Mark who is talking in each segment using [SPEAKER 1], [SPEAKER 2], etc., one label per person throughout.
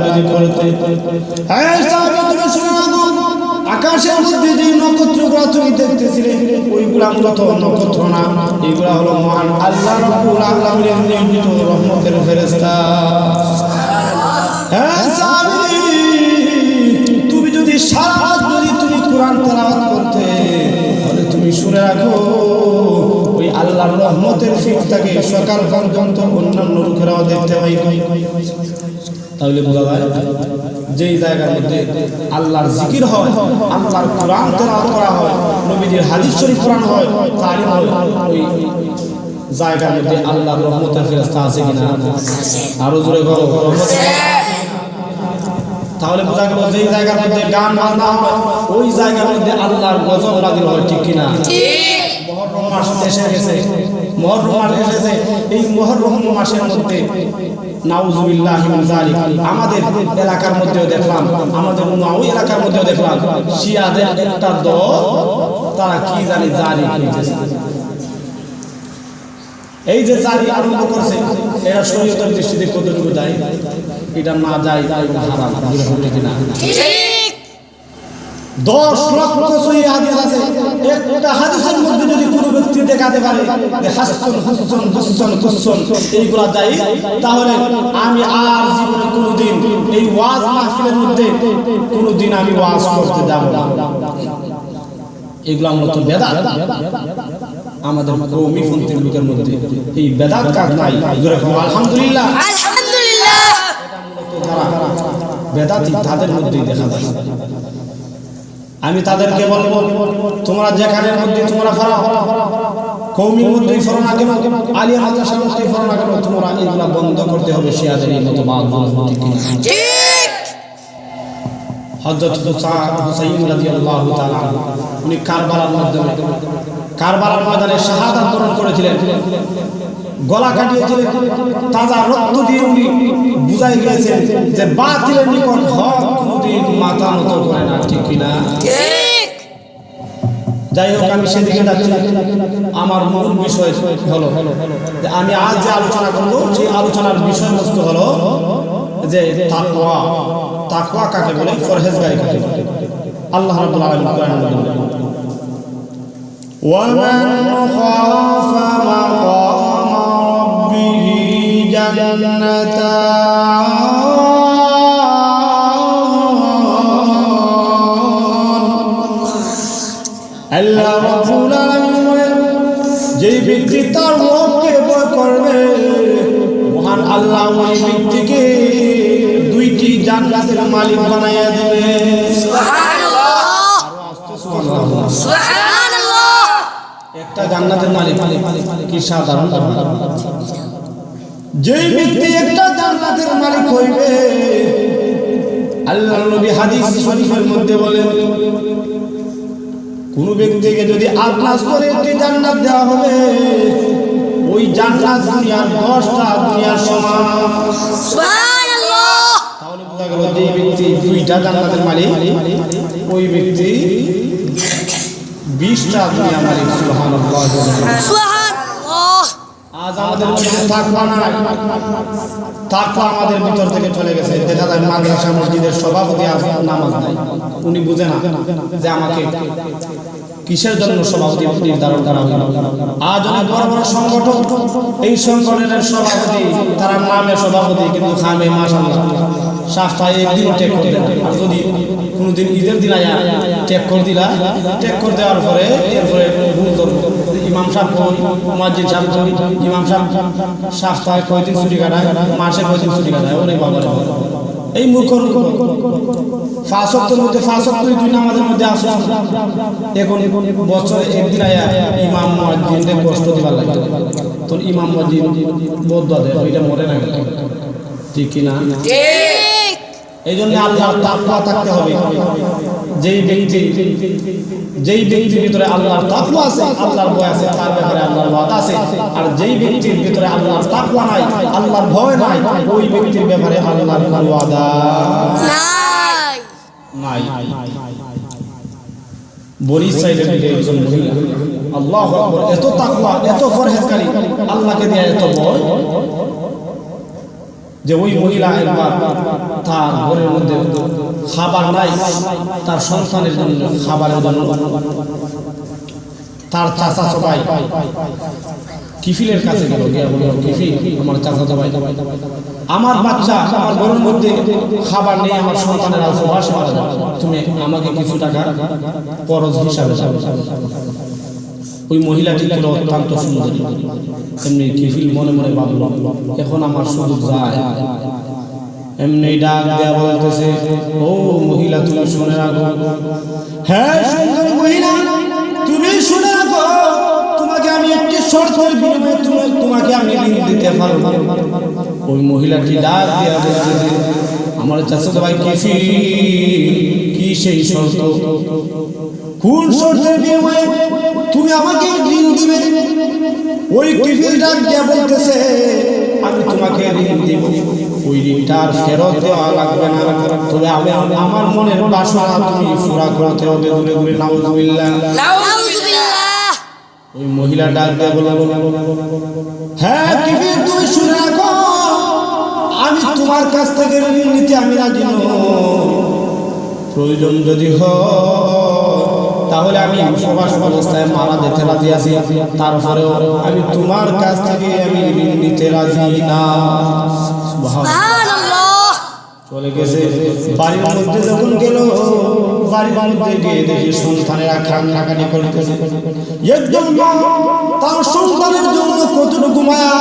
[SPEAKER 1] যদি করতে। হ্যাঁ সাহাবী তুমি শুনে রাখো, আকাশের মধ্যে যে নক্ষত্রগুলো তুমি দেখতেছিলে ওইগুলা মূলত নক্ষত্র না, এইগুলা হলো মহান আল্লাহ রাব্বুল আলামিনের নিয়মিত রহমতের ফেরেশতা। হ্যাঁ সাহাবী তুমি যদি সারা রাত যদি তুমি কোরআন তেলাওয়াত করতে, তাহলে তুমি শুনে রাখো ওই আল্লাহর রহমতের ফিরতাকে সকাল পর্যন্ত অন্যান্য লোকেরাও দেখতে পাই। তাহলে বোঝা যায় যেই জায়গার মধ্যে আল্লাহর জিকির হয়, আল্লাহর কোরআন তেলাওয়াত করা হয়, নবীদের হাদিস শরীফ কোরআন হয়, তারই ওই জায়গার মধ্যে আল্লাহর রহমতের ফেরেশতা আছে কিনা? আরো জোরে বলো রহমত। তাহলে বোঝা গেল যেই জায়গার মধ্যে গান বাজনা হয় ওই জায়গার মধ্যে আল্লাহর গজব নাযিল হয়, ঠিক কিনা? মুহররম মাস এসে গেছে, মুহররম মাস এসেছে, এই মুহররম মাসের মধ্যে নাউযুবিল্লাহি মিন যালিক আমাদের এলাকার মধ্যেও দেখলাম, আমাদের ওই এলাকার মধ্যেও দেখলাম শিয়াদের একটা দল তারা কি জানি জারি করতেছে। এই যে জারি আরম্ভ করছে এরা শরীয়তের দৃষ্টিতে কতটুকু যায়? এটা না যায় হারাম, ঠিক না? ঠিক। 10 লক্ষ সহিহ হাদিস আছে, একটা হাদিসের মধ্যে যদি কোনো ব্যক্তি দেখাতে পারে যে হাসান হুসান হুসান হুসান এইগুলা যায়, তাহলে আমি আর জীবনে কোনোদিন এই ওয়াজ মাহফিলের মধ্যে কোনোদিন আমি ওয়াজ করতে যাব না। এগুলা মূলত বেদাত। আমাদের কওমিপন্থী লোকের মধ্যে এই বেদাত কাজ নাই। আলহামদুলিল্লাহ, আলহামদুলিল্লাহ। এটা মূলত যারা বেদাতি তাদের মধ্যেই দেখা যায়। আমি তাদেরকে বলবো তোমরা যেখানের মধ্যে তোমরা ফরা কওমির মধ্যেই ফরা না কেন, আলিয়া মাদ্রাসার মধ্যেই ফরা না কেন, তোমরা এগুলা বন্ধ করতে হবে। শিয়াদের এই মতো বাদগুলো ঠিক কিনা? ঠিক। হযরত হুসাইন রাদিয়াল্লাহু তাআলা উনি কারবালার ময়দানে শাহাদাত বরণ করেছিলেন, গলা কাটিয়েছিলেন, তাজা রক্ত দিয়ে উনি বুঝাই গিয়েছেন যে বাতিলের নিকট হক কোনদিন মাথা নত করে না, ঠিক কিনা? ঠিক। যাই হোক আমি সেদিকে যাচ্ছি। আমার মূল বিষয় হলো যে আমি আজ যে আলোচনা করব সেই আলোচনার বিষয়বস্তু হলো যে তাকওয়া। তাকওয়া কাকে বলে, পরহেজগারি কাকে বলে? আল্লাহ রাব্বুল আলামিন কোরআনে বলেন وَمَنْ خَافَ مَقَامَ رَبِّهِ جَنَّتَانِ আল্লাহ রাব্বুল আলামিন বলেন যেই ব্যক্তি তার রবকে ভয় করবে, মহান আল্লাহ ওই ব্যক্তিকে দুইটি জান্নাতের মালিক বানায়া দেবে। সুবহানাল্লাহ, সুবহানাল্লাহ, সুবহানাল্লাহ। একটা জান্নাতের মালিক কি সাধারণ? যেই ব্যক্তি একটা জান্নাতের মালিক হইবে, আল্লাহর নবী হাদিস শরীফের মধ্যে বলেন কোন ব্যক্তিকে যদি আল্লাহ করে একটি জান্নাত দেওয়া হবে, ওই জান্নাত দুনিয়ার 10টা দুনিয়ার সমান। সুবহানাল্লাহ। তাহলে বোঝা গেল যে ব্যক্তি দুইটা জান্নাতের মালিক, ওই ব্যক্তি 20টা দুনিয়ার মালিক। সুবহানাল্লাহ, সুবহানাল্লাহ। আজ আমাদের মধ্যে তাকওয়া নাই, তাকওয়া আমাদের ভিতর থেকে চলে গেছে। দেখা যায় মাদ্রাসা মসজিদের সভাপতি আজ নামাজ নাই, উনি বুঝে না যে আমাকে কিসের জন্য সভাপতি নির্ধারণ করা হলো। আজ অনেক বড় বড় সংগঠন, এই সংগঠনের সভাপতি তারা নামে সভাপতি কিন্তু খামে মাশাআল্লাহ সপ্তাহে একদিন টেক করে দেন। আর যদি কোনোদিন ঈদের দিন আয়া টেক করে দিলা, টেক করে দেওয়ার পরে এরপরে ভুল করবো ইমাম সাহেব কই, মুয়াজ্জিন সাহেব কই, ইমাম সাহেব সপ্তাহে কয়দিন ছুটি কাটায়, মাসে কয়দিন ছুটি কাটায়। ওরে বাবা, এই মূর্খর 5 ওয়াক্তের মধ্যে 5 ওয়াক্ত দুই নামাজের মধ্যে আসে। এখন বছরে একদিন আয়া ইমাম মুয়াজ্জিনদের কষ্ট দিবার লাগে, তো ইমাম মুয়াজ্জিন বদয়া দেয়, ওইটা মরে না, ঠিক কি না? ঠিক। এই জন্য আল্লাহর তাকওয়া থাকতে হবে। যেই ব্যক্তির ভিতরে আল্লাহর তাকওয়া আছে, আল্লাহর ভয় আছে, তার ব্যাপারে আল্লাহর ওয়াদা আছে। আর যেই ব্যক্তির ভিতরে আল্লাহর তাকওয়া নাই, আল্লাহর ভয় নাই, ওই ব্যক্তির ব্যাপারে আল্লাহর কোনো ওয়াদা নাই। বনি ইসরাঈলের একজন মহিলা, আল্লাহু আকবার, এত তাকওয়া, এত পরহেজগারি, আল্লাহকে দিয়ে এত ভয়, যে ওই মহিলা একবার তার ঘরের মধ্যে খাবার নাই, তার সন্তানের জন্য খাবারের জন্য তার চাচাতো ভাই কিফিলের কাছে গেল, গিয়ে বলল, কিফিল, আমার চাচাতো ভাই, আমার বাচ্চা আমার ঘরের মধ্যে খাবার নেই, আমার সন্তানের উপবাস মারা যায়, তুমি আমাকে কিছু টাকা খরচ হিসাবে দাও। ওই মহিলাটি ছিল অত্যন্ত সুন্দরী। এমনি কিফিল মনে মনে ভাবল, এখন আমার সুযোগ যায়। এমনি ডাক দেয়া বলতেছে, ও মহিলা, তুমি শুনে রাখো। হ্যাঁ সুন্দরী মহিলা, তুমি শুনে রাখো, তোমাকে আমি একটি শর্তের বিনিময়ে তোমাকে আমি ঋণ দিতে পারবো। ওই মহিলাটি ডাক দেয়া বলতেছে, আমার চাচাতো ভাই কিফিল, কি সেই শর্ত? কোন শর্তের বিনিময়ে তুমি আমাকে ঋণ দিবে? ওই কিফিল ডাক দেয়া বলতেছে, আমি তোমাকে ঋণ দিব, ওই ঋণটার ফেরত দেওয়া লাগবে না, তবে আমার মনের বাসনা তুমি পুরা করতে হবে। দূরে দূরে নাউজুবিল্লাহ। ওই মহিলা ডাক দেয়া বলল, হ্যাঁ কিফিল, তুমি শুনে রাখো, আমি তোমার কাছ থেকে ঋণ নিতে আমি রাজি নই। প্রয়োজন যদি হয় তাহলে আমি উপবাস অবস্থায় মারা যেতে রাজি আছি, তারপরেও আমি তোমার কাছ থেকে আমি ঋণ নিতে রাজি না। চলে গেছে। বাড়ির মধ্যে যখন গেল, বাড়ির মধ্যে গিয়ে দেখি সন্তানেরা কান্নাকাটি করতেছে। একজন মা তার সন্তানের জন্য কতটুকু মায়া,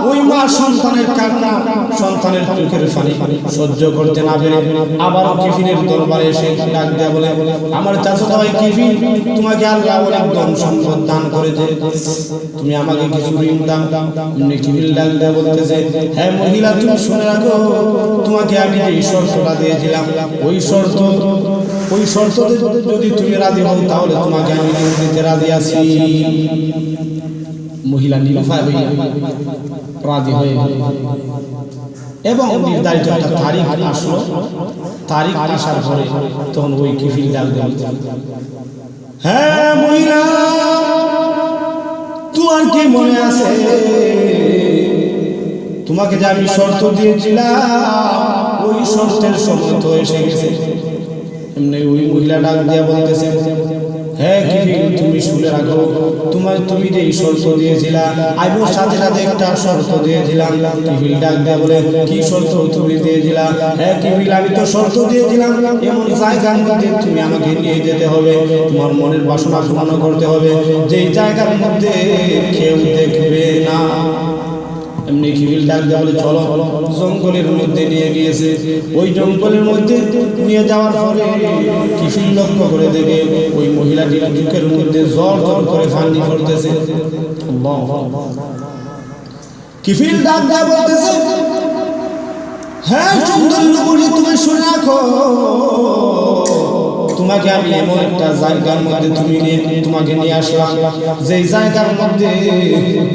[SPEAKER 1] ওই মা সন্তানের কান্না, সন্তানের চোখের পানি সহ্য করতে না পেরে আবারও কিফিলের দরবারে এসে ডাক দেয়া বলে, আমার চাচাতো ভাই কিফিল, তোমাকে আল্লাহ অনেক ধন সম্পদ দান করেছে, তুমি আমাকে কিছু ঋণ দাও। কিফিল ডাক দেয়া বলতেছে, হ্যাঁ মহিলা, তুমি শুনে রাখো, তোমাকে আমি এই শর্তটা দিয়েছিলাম, ওই শর্ততে যদি তুমি রাজি হও তাহলে তোমাকে আমি ঋণ দিতে রাজি আছি। মহিলা নিরুপায় হয়ে রাজি হয়ে এবং নির্ধারিত একটা তারিখ আসলো। তারিখ আসার পরে তখন ওই কিফিল ডাক দেন, হ্যাঁ মহিলা, তোমার কি মনে আছে তোমাকে যে আমি শর্ত দিয়েছিলাম, ওই শর্তের সময় তো এসে গেছে। এমনি ওই মহিলা ডাক দিয়া বলতেছে, হ্যাঁ কিফিল, তুমি শুনে রাখো, তুমি যে শর্ত দিয়েছিলা, আমিও সাথে সাথে একটা শর্ত দিয়েছিলাম। কিফিল ডাক দেয়া বলে, কি শর্ত তুমি দিয়েছিলা? হ্যাঁ কিফিল, আমি তো শর্ত দিয়েছিলাম, এমন জায়গার মধ্যে তুমি আমাকে নিয়ে যেতে হবে, তোমার মনের বাসনা পূর্ণ করতে হবে, যেই জায়গার মধ্যে কেউ দেখবে না। এমনি কিফিল ডাক দেয়া বলে, চলো। জঙ্গলের মধ্যে নিয়ে গিয়েছে। ওই জঙ্গলের মধ্যে নিয়ে যাওয়ার পরে কিফিল লক্ষ্য করে দেখে ওই মহিলাটির বুকের মধ্যে জ্বর জ্বর করে পানি পড়তেছে। কিফিল ডাক দেয়া বলতেছে, হ্যাঁ সুন্দরী নবী, তুমি শুনে রাখো, তোমাকে আমি এমন একটা জায়গার মধ্যে তোমাকে নিয়ে আসলাম, যেই জায়গার মধ্যে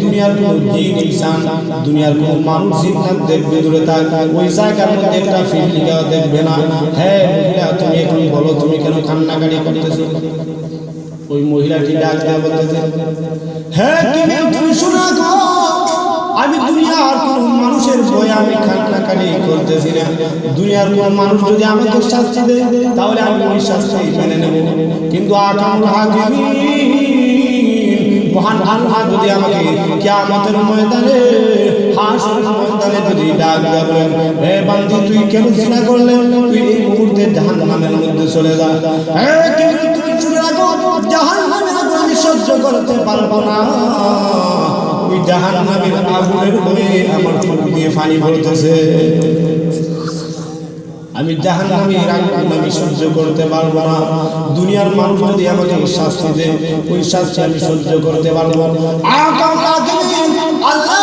[SPEAKER 1] দুনিয়ার কোনো জিন ইনসান, দুনিয়ার কোনো মানুষ জিন্নাত দেখবে দূরে থাক, ওই জায়গার মধ্যে একটা ফিলিকাও দেখবে না। হ্যাঁ মহিলা, তুমি এখন বলো, তুমি কেন কান্নাকাটি করতেছো? ওই মহিলাটি ডাক দেয়া বলতেছে, হ্যাঁ তুমি শুনে রাখো, আমি দুনিয়ার কোন মানুষের ভয়ে আমি কান্নাকাটি করতেছি না। দুনিয়ার কোন মানুষ যদি আমাকে শাস্তি দেয় তাহলে আমি ওই শাস্তি মেনে নেব, কিন্তু আকামুল হাকিমিন মহান আল্লাহ যদি আমাকে কিয়ামতের ময়দানে, হাসরের ময়দানে যদি ডাক দেয়া বলেন, হে বান্দী, তুই কেন জিনা করলে? তুই এই মুহূর্তে জাহান্নামের মধ্যে চলে যা। হ্যাঁ কিন্তু তুমি শুনে রাখো, জাহান্নামের আগুন আমি সহ্য করতে পারবো না। ওই জাহান্নামের আগুনের উপরে আমার চোখ দিয়ে পানি পড়তেছে, আমি জাহান্নামের আগুন আমি সহ্য করতে পারবো না। দুনিয়ার মানুষ যদি আমাকে শাস্তি দেয়, ওই শাস্তি আমি সহ্য করতে পারবো না। আল্লাহ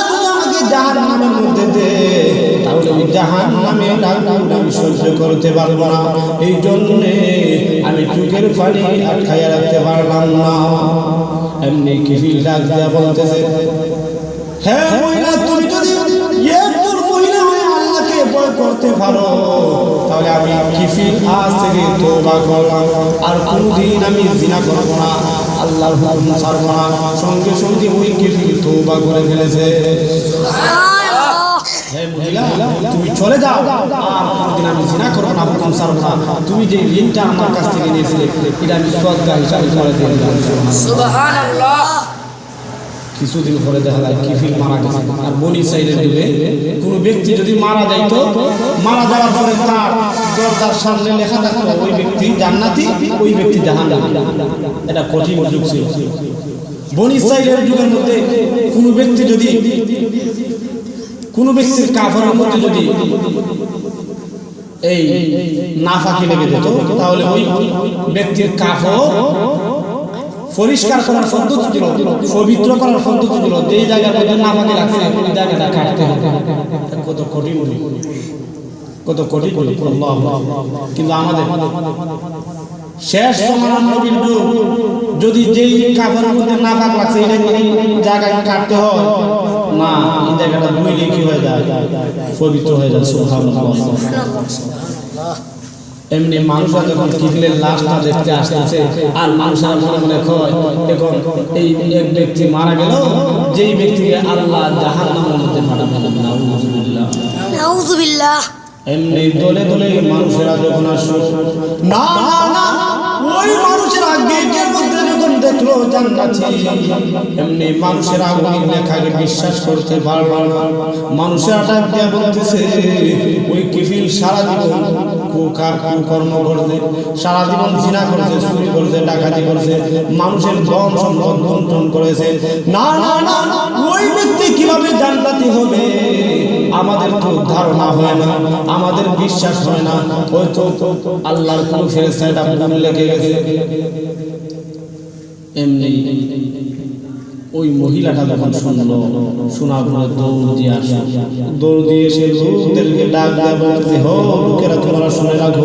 [SPEAKER 1] যদি আমাকে জাহান্নামের মধ্যে দেয়, তাহলে ওই জাহান্নামের আগুন আমি সহ্য করতে পারবো না। এই জন্যে আমি চোখের পানি আটকাইয়া রাখতে পারলাম না। এমনি কিফিল ডাক দেয়া বলতেছে, হ্যাঁ মহিলা, তুমি যদি একজন মহিলা হয়ে আল্লাহকে ভয় করতে পারো, তাহলে আমি কিফিল আজ থেকে তওবা করলাম, আর কোনদিন আমি জিনা করব না, আল্লাহর হুকুম ছাড়ব না। সঙ্গে সঙ্গে ওই কিফিল তওবা করে ফেলেছে। হে মহিলা তুমি চলে যাও, আর কোনদিন আমি জিনা করব না, হুকুম ছাড়ব না। তুমি যে ঋণটা আমার কাছ থেকে নিয়েছিলে এটা আমি সদকা হিসাবে করে দিয়ে দিলাম।
[SPEAKER 2] সুবহানাল্লাহ।
[SPEAKER 1] কিছুদিন পরে দেখা যায় কিফিল মারা গেছে। আর বনি ইসরাইলের যুগে কোনো ব্যক্তি যদি মারা যাইতো, মারা যাওয়ার পরে তার দরজার সামনে লেখা থাকতো ওই ব্যক্তি জান্নাতি, ওই ব্যক্তি জাহান্নামী। এটা কঠিন যুগ ছিল। বনি ইসরাইলের যুগের মধ্যে কোনো ব্যক্তি যদি, কোনো ব্যক্তির কাফনের মধ্যে যদি এই নাফাকি লেগে যেত, তাহলে ওই ব্যক্তির কাফর পরিষ্কার করার পদ্ধতি ছিল, পবিত্র করার পদ্ধতি ছিল, যেই জায়গার মধ্যে নাফাকি লাগছে ওই জায়গাটা কাটতে হবে। কত কঠিন, কত কঠিন। কিন্তু আমাদের শেষ জমানার নবীর যুগ, যদি যেই কাফনের মধ্যে নাফাক লাগছে এই জায়গায় কাটতে হয় না, এই জায়গাটা ধুইলে কি হয়ে যায়? পবিত্র হয়ে যায়। সুবহানাল্লাহ। এমনি মানুষরা যখন কিফিলের লাশটা দেখতে আসতেছে, আর মানুষরা মনে মনে কয় দেখুন এই এক ব্যক্তি মারা গেল, যেই ব্যক্তিকে আল্লাহ জাহান্নামের মধ্যে পাঠাবেন। নাউযুবিল্লাহ,
[SPEAKER 2] নাউযুবিল্লাহ।
[SPEAKER 1] এমনি দলে দলে মানুষেরা যখন আসলো, না না না, ওই মানুষেরা গেটের মধ্যে যখন দেখলো জান্নাতি, এমনি মানুষেরা ওই লেখাকে বিশ্বাস করতে পারল না। মানুষেরা ডাক দিয়ে বলতেছে ওই কিফিল সারা জীবন কর্ম করছে, সারা জীবন জিনা করছে, চুরি করছে, ডাকাতি করছে, মানুষের ধন সম্পদ লুণ্ঠন করেছে। না না না, ওই ব্যক্তি কিভাবে জান্নাতি হবে? আমাদের তো ধারণা হয় না, আমাদের বিশ্বাস হয় না। হয়তো আল্লাহর কোন ফেরেশতা এটা ভুল লিখে গেছে। এমনি ওই মহিলাটা যখন শুনলো, শোনার পরে দৌড় দিয়ে আসে, দৌড় দিয়ে এসে লোকদেরকে ডাক দেয়, বলতে হো লোকেরা তোমরা শুনে রাখো,